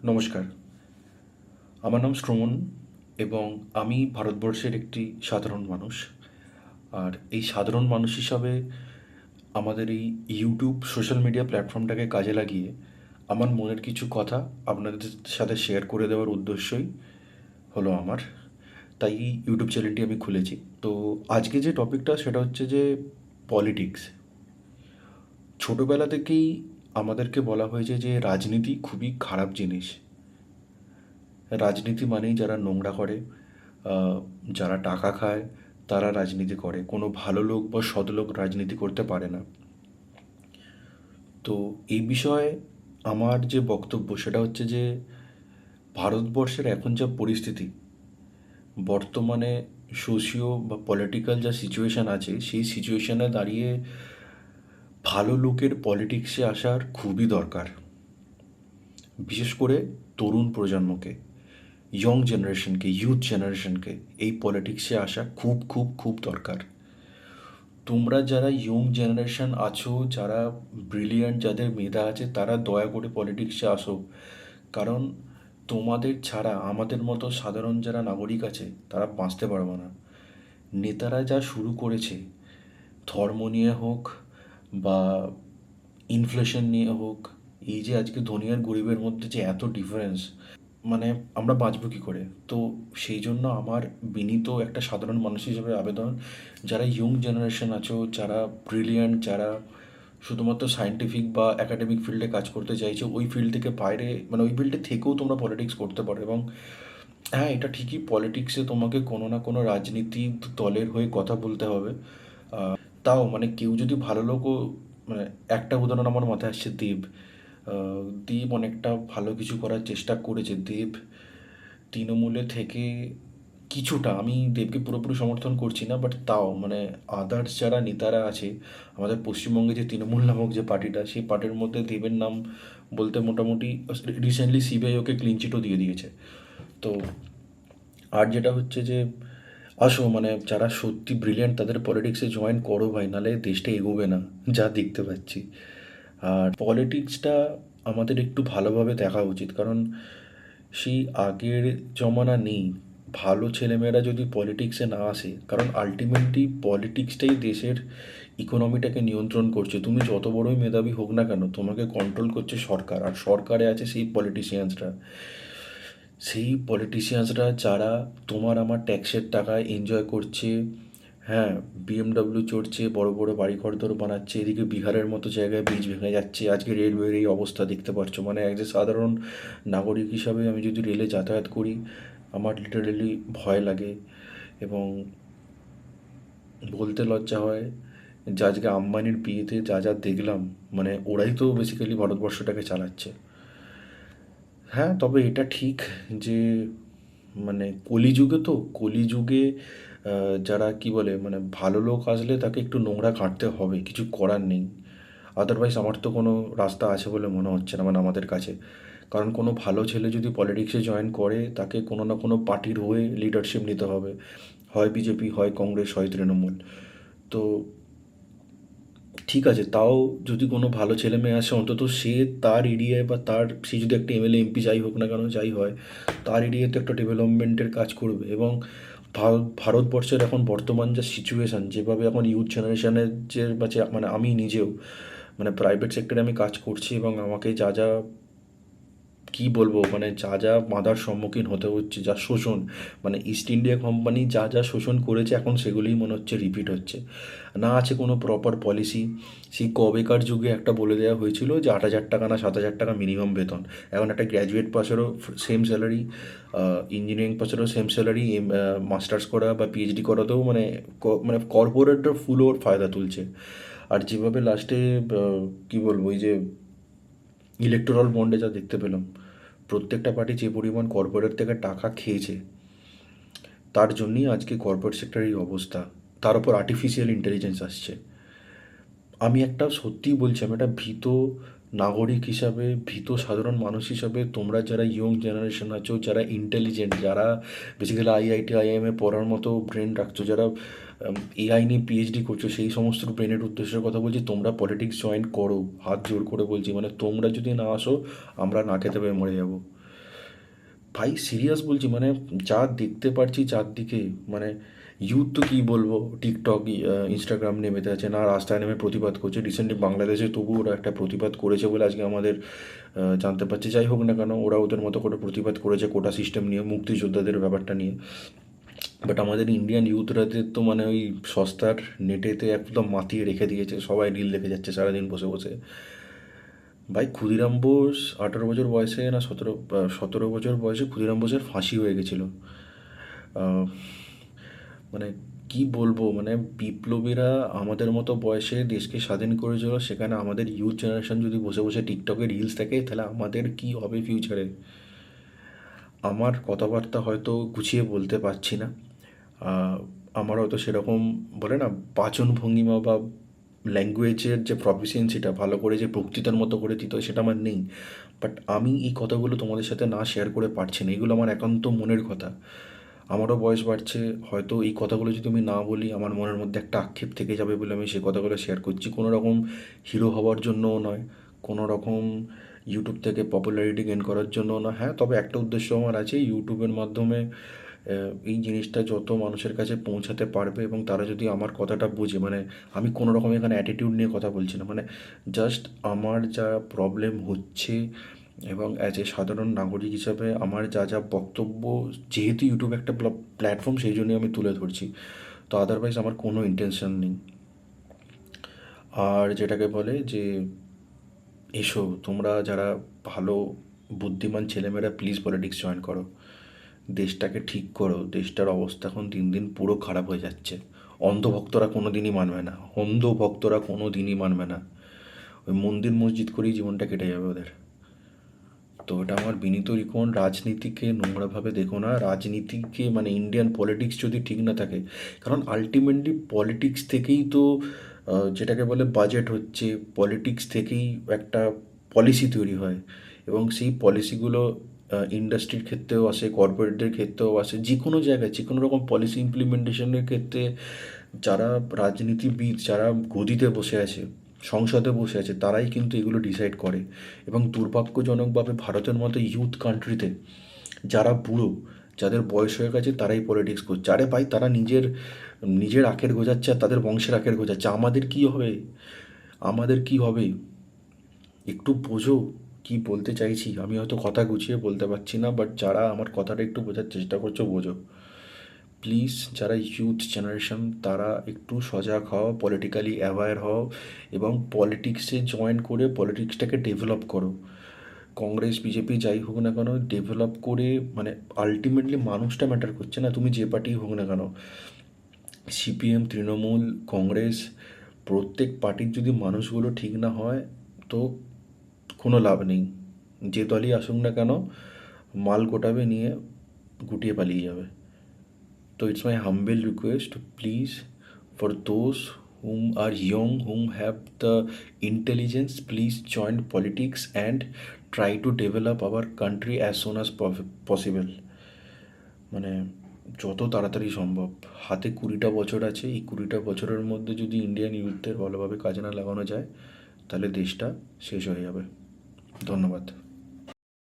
নমস্কার, আমার নাম শ্রমণ এবং আমি ভারতবর্ষের একটি সাধারণ মানুষ। আর এই সাধারণ মানুষ হিসাবে আমাদের এই ইউটিউব সোশ্যাল মিডিয়া প্ল্যাটফর্মটাকে কাজে লাগিয়ে আমার মনের কিছু কথা আপনাদের সাথে শেয়ার করে দেওয়ার উদ্দেশ্যই হলো আমার। তাই এই ইউটিউব চ্যানেলটি আমি খুলেছি। তো আজকে যে টপিকটা সেটা হচ্ছে যে পলিটিক্স। ছোটোবেলা থেকেই আমাদেরকে বলা হয়েছে যে রাজনীতি খুবই খারাপ জিনিস। রাজনীতি মানেই যারা নোংরা করে, আহ, যারা টাকা খায়, তারা রাজনীতি করে। কোনো ভালো লোক বা সৎ লোক রাজনীতি করতে পারে না। তো এই বিষয়ে আমার যে বক্তব্য সেটা হচ্ছে যে ভারতবর্ষের এখন যা পরিস্থিতি, বর্তমানে সোশিও বা পলিটিক্যাল যা সিচুয়েশান আছে, সেই সিচুয়েশানে দাঁড়িয়ে ভালো লোকের পলিটিক্সে আসার খুবই দরকার। বিশেষ করে তরুণ প্রজন্মকে, ইয়ং জেনারেশনকে, ইউথ জেনারেশনকে এই পলিটিক্সে আসা খুব খুব খুব দরকার। তোমরা যারা ইয়ং জেনারেশন আছো, যারা ব্রিলিয়ান্ট, যাদের মেধা আছে, তারা দয়া করে পলিটিক্সে আসো। কারণ তোমাদের ছাড়া আমাদের মতো সাধারণ যারা নাগরিক আছে তারা বাঁচতে পারবে না। নেতারা যা শুরু করেছে, ধর্ম নিয়ে হোক বা ইনফ্লেশন নিয়ে হোক, এই যে আজকে ধনী আর গরিবের মধ্যে যে এত ডিফারেন্স, মানে আমরা বাঁচবো কী করে? তো সেই জন্য আমার বিনীত একটা সাধারণ মানুষ হিসেবে আবেদন, যারা ইয়ং জেনারেশন আছো, যারা ব্রিলিয়ান্ট, যারা শুধুমাত্র সায়েন্টিফিক বা একাডেমিক ফিল্ডে কাজ করতে চাইছো, ওই ফিল্ড থেকে বাইরে, মানে ওই ফিল্ডে থেকেও তোমরা পলিটিক্স করতে পারো। এবং হ্যাঁ, এটা ঠিকই, পলিটিক্সে তোমাকে কোনো না কোনো রাজনীতি দলের হয়ে কথা বলতে হবে। তাও মানে কেউ যদি ভালো লোকও, মানে একটা উদাহরণ আমার মাথায় আসছে, দেব। দেব অনেকটা ভালো কিছু করার চেষ্টা করেছে। দেব তৃণমূলে থেকে কিছুটা, আমি দেবকে পুরোপুরি সমর্থন করছি না, বাট তাও মানে আদার্স যারা নেতারা আছে আমাদের পশ্চিমবঙ্গে, যে তৃণমূল নামক যে পার্টিটা, সেই পার্টির মধ্যে দেবের নাম বলতে মোটামুটি রিসেন্টলি সিবিআই ওকে ক্লিন চিটও দিয়ে দিয়েছে। তো আর যেটা হচ্ছে যে আসো, মানে যারা সত্যি ব্রিলিয়ান্ট তাদের পলিটিক্সে জয়েন করো ভাই, নাহলে দেশটা এগোবে না, যা দেখতে পাচ্ছি। আর পলিটিক্সটা আমাদের একটু ভালোভাবে দেখা উচিত, কারণ সেই আগের জমানা নেই। ভালো ছেলেমেয়েরা যদি পলিটিক্সে না আসে, কারণ আলটিমেটলি পলিটিক্সটাই দেশের ইকোনমিটাকে নিয়ন্ত্রণ করছে। তুমি যত বড়ই মেধাবী হোক না কেন, তোমাকে কন্ট্রোল করছে সরকার, আর সরকারে আছে সেই পলিটিশিয়ানসরা। সেই পলিটিশিয়ানসরা যারা তোমার আমার ট্যাক্সের টাকায় এনজয় করছে। হ্যাঁ, বিএমডব্লিউ চড়ছে, বড় বড় বাড়ি ঘরদোর বানাচ্ছে, এদিকে বিহারের মতো জায়গায় ব্রিজ ভেঙে যাচ্ছে, আজকে রেলওয়ের এই অবস্থা দেখতে পাচ্ছ। মানে এক যে সাধারণ নাগরিক হিসাবে আমি যদি রেলে যাতায়াত করি, আমার লিটারেলি ভয় লাগে। এবং বলতে লজ্জা হয় যে আজকে আম্বানির বিয়েতে যা যা দেখলাম, মানে ওরাই তো বেসিক্যালি ভারতবর্ষটাকে চালাচ্ছে। হ্যাঁ, তবে এটা ঠিক যে মানে কলিযুগে, তো কলিযুগে যারা কি বলে, মানে ভালো লোক আসলে তাকে একটু নোংরা কাটতে হবে, কিছু করার নেই। আদারওয়াইজ আমার তো কোনো রাস্তা আছে বলে মনে হচ্ছে না, মানে আমাদের কাছে। কারণ কোনো ভালো ছেলে যদি পলিটিক্সে জয়েন করে, তাকে কোনো না কোনো পার্টির হয়ে লিডারশিপ নিতে হবে, হয় বিজেপি, হয় কংগ্রেস, হয় তৃণমূল। তো ঠিক আছে, তাও যদি কোনো ভালো ছেলে মেয়ে আসে, অন্তত সে তার এরিয়ায় বা তার, সে যদি একটা এমএলএ এমপি যাই হোক না কেন, যাই হয়, তার এরিয়াতে একটা ডেভেলপমেন্টের কাজ করবে। এবং ভারতবর্ষের এখন বর্তমান যা সিচুয়েশান, যেভাবে এখন ইউথ জেনারেশনের যে মানে আমি নিজেও মানে প্রাইভেট সেক্টরে আমি কাজ করছি, এবং আমাকে যা যা কী বলবো, মানে যা যা বাধার সম্মুখীন হতে হচ্ছে, যা শোষণ, মানে ইস্ট ইন্ডিয়া কোম্পানি যা যা শোষণ করেছে, এখন সেগুলোই মনে হচ্ছে রিপিট হচ্ছে। না আছে কোনো প্রপার পলিসি। সেই কবেকার যুগে একটা বলে দেওয়া হয়েছিল যে 8,000 টাকা না 7,000 টাকা মিনিমাম বেতন। এখন একটা গ্র্যাজুয়েট পাসেরও সেম স্যালারি, ইঞ্জিনিয়ারিং পাসেরও সেম স্যালারি, মাস্টার্স করা বা পিএইচডি করাতেও মানে মানে কর্পোরেটরা ফুল ওর ফায়দা তুলছে। আর যেভাবে লাস্টে কী বলবো, এই যে ইলেকটোরাল বন্ডে যা দেখতে পেলাম, প্রত্যেকটা পার্টি যে পরিমাণ কর্পোরেট থেকে টাকা খেয়েছে, তার জন্যই আজকে কর্পোরেট সেক্টরের এই অবস্থা। তার উপর আর্টিফিশিয়াল ইন্টেলিজেন্স আসছে। আমি একটা সত্যিই বলছি, আমি একটা ভীত নাগরিক হিসাবে, ভীত সাধারণ মানুষ হিসাবে, তোমরা যারা ইয়ং জেনারেশন আছো, যারা ইন্টেলিজেন্ট, যারা বেসিক্যালি আইআইটি আইআইএমে পড়ার মতো ব্রেন রাখছো, যারা এআই নিয়ে পিএইচডি করছো, সেই সমস্ত ব্রেনের উদ্দেশ্যের কথা বলছি, তোমরা পলিটিক্স জয়েন করো, হাত জোর করে বলছি। মানে তোমরা যদি না আসো, আমরা না খেতে পেয়ে মরে যাবো। ভাই সিরিয়াস বলছি, মানে যা দেখতে পারছি চারদিকে, মানে ইউথ তো কী বলবো, টিকটক ইনস্টাগ্রাম নিয়ে মেতে আছে, না রাস্তায় নেমে প্রতিবাদ করছে। রিসেন্টলি বাংলাদেশে তবু ওরা একটা প্রতিবাদ করেছে বলে আজকে আমাদের জানতে পারছি। যাই হোক না কেন, ওরা ওদের মতো করে প্রতিবাদ করেছে কোটা সিস্টেম নিয়ে, মুক্তিযোদ্ধাদের ব্যাপারটা নিয়ে। বাট আমাদের ইন্ডিয়ান ইউথরাদের তো মানে ওই সস্তার নেটেতে একদম মাতিয়ে রেখে দিয়েছে, সবাই রিল দেখে যাচ্ছে সারাদিন বসে বসে। ভাই ক্ষুদিরাম বোস 18 বছর বয়সে না 17 বছর বয়সে ক্ষুদিরাম বোসের ফাঁসি হয়ে গেছিলো। আহ, মানে কি বলবো, মানে বিপ্লবীরা আমাদের মতো বয়সে দেশকে স্বাধীন করেছিল, সেখানে আমাদের ইউথ জেনারেশন যদি বসে বসে টিকটকে রিলস দেখে, তাহলে আমাদের কি হবে ফিউচারে। আমার কথাবার্তা হয়তো গুছিয়ে বলতে পারছি না, আহ, আমার হয়তো সেরকম বলে না বাচন ভঙ্গিমা বা ল্যাঙ্গুয়েজের যে প্রফিসিয়েন্সিটা ভালো করে যে বক্তৃতার মতো করে দিত সেটা আমার নেই। বাট আমি এই কথাগুলো তোমাদের সাথে না শেয়ার করে পারছি না, এগুলো আমার একান্ত মনের কথা। আমারও বয়স বাড়ছে, হয়তো এই কথাগুলো যদি আমি না বলি আমার মনের মধ্যে একটা আক্ষেপ থেকে যাবে বলে আমি সে কথাগুলো শেয়ার করছি। কোনো রকম হিরো হওয়ার জন্যও নয়, কোনো রকম ইউটিউব থেকে পপুলারিটি গেইন করার জন্য না। হ্যাঁ, তবে একটা উদ্দেশ্য আমার আছে, ইউটিউবের মাধ্যমে এই জিনিসটা যত মানুষের কাছে পৌঁছাতে পারবে এবং তারা যদি আমার কথাটা বোঝে, মানে আমি কোনো রকম এখানে অ্যাটিটিউড নিয়ে কথা বলছি না, মানে জাস্ট আমার যা প্রবলেম হচ্ছে এবং অ্যাজ এ সাধারণ নাগরিক হিসাবে আমার যা যা বক্তব্য, যেহেতু ইউটিউব একটা প্ল্যাটফর্ম সেই জন্যই আমি তুলে ধরছি। তো আদারওয়াইজ আমার কোনো ইন্টেনশন নেই। আর যেটাকে বলে যে এসো তোমরা যারা ভালো বুদ্ধিমান ছেলেমেয়েরা প্লিজ পলিটিক্স জয়েন করো, দেশটাকে ঠিক করো। দেশটার অবস্থা এখন দিন দিন পুরো খারাপ হয়ে যাচ্ছে। অন্ধভক্তরা কোনো দিনই মানবে না, অন্ধভক্তরা কোনো দিনই মানবে না। ওই মন্দির মসজিদ করেই জীবনটা কেটে যাবে ওদের। তো এটা আমার বিনীত রিকোয়েস্ট, রাজনীতিকে নোংরাভাবে দেখো না। রাজনীতিকে মানে ইন্ডিয়ান পলিটিক্স যদি ঠিক না থাকে, কারণ আলটিমেটলি পলিটিক্স থেকেই তো যেটাকে বলে বাজেট হচ্ছে, পলিটিক্স থেকেই একটা পলিসি তৈরি হয় এবং সেই পলিসিগুলো ইন্ডাস্ট্রির ক্ষেত্রেও আসে, কর্পোরেটদের ক্ষেত্রেও আসে, যে কোনো জায়গায় যে কোনো রকম পলিসি ইমপ্লিমেন্টেশনের ক্ষেত্রে যারা রাজনীতিবিদ, যারা গদিতে বসে আছে, সংসদে বসে আছে, তারাই কিন্তু এগুলো ডিসাইড করে। এবং দুর্ভাগ্যজনকভাবে ভারতের মতো ইউথ কান্ট্রিতে যারা বুড়ো, যাদের বয়স হয়ে গেছে, তারাই পলিটিক্স করছে। আরে ভাই, তারা নিজের নিজের আখের গোজাচ্ছে আর তাদের বংশের আখের গোজাচ্ছে। আমাদের কি হবে, আমাদের কি হবে, একটু বোঝো কি বলতে চাইছি। আমি হয়তো কথা গুছিয়ে বলতে পারছি না, বাট যারা আমার কথাটা একটু বোঝার চেষ্টা করছো বোঝো। প্লিজ যারা ইউথ জেনারেশন তারা একটু সজাগ হও, পলিটিক্যালি অ্যাওয়্যার হও এবং পলিটিক্সে জয়েন করে পলিটিক্সটাকে ডেভেলপ করো। কংগ্রেস বিজেপি যাই হোক না কেন, ডেভেলপ করে, মানে আলটিমেটলি মানুষটা ম্যাটার করছে না, তুমি যে পার্টি হোক না কেন, সিপিএম, তৃণমূল, কংগ্রেস, প্রত্যেক পার্টির যদি মানুষগুলো ঠিক না হয় তো কোনো লাভ নেই। যে দলই আসুক না কেন, মাল গোটাবে, নিয়ে গুটিয়ে পালিয়ে যাবে। So it's my humble request, please, for those whom are young, whom have the intelligence, please join politics and try to develop our country as soon as possible. মানে যত তাড়াতাড়ি সম্ভব। হাতে 20টা বছর আছে, এই 20টা বছরের মধ্যে যদি ইন্ডিয়ান ইউথদের ভালোভাবে কাজে না লাগানো যায়, তাহলে দেশটা শেষ হয়ে যাবে। ধন্যবাদ।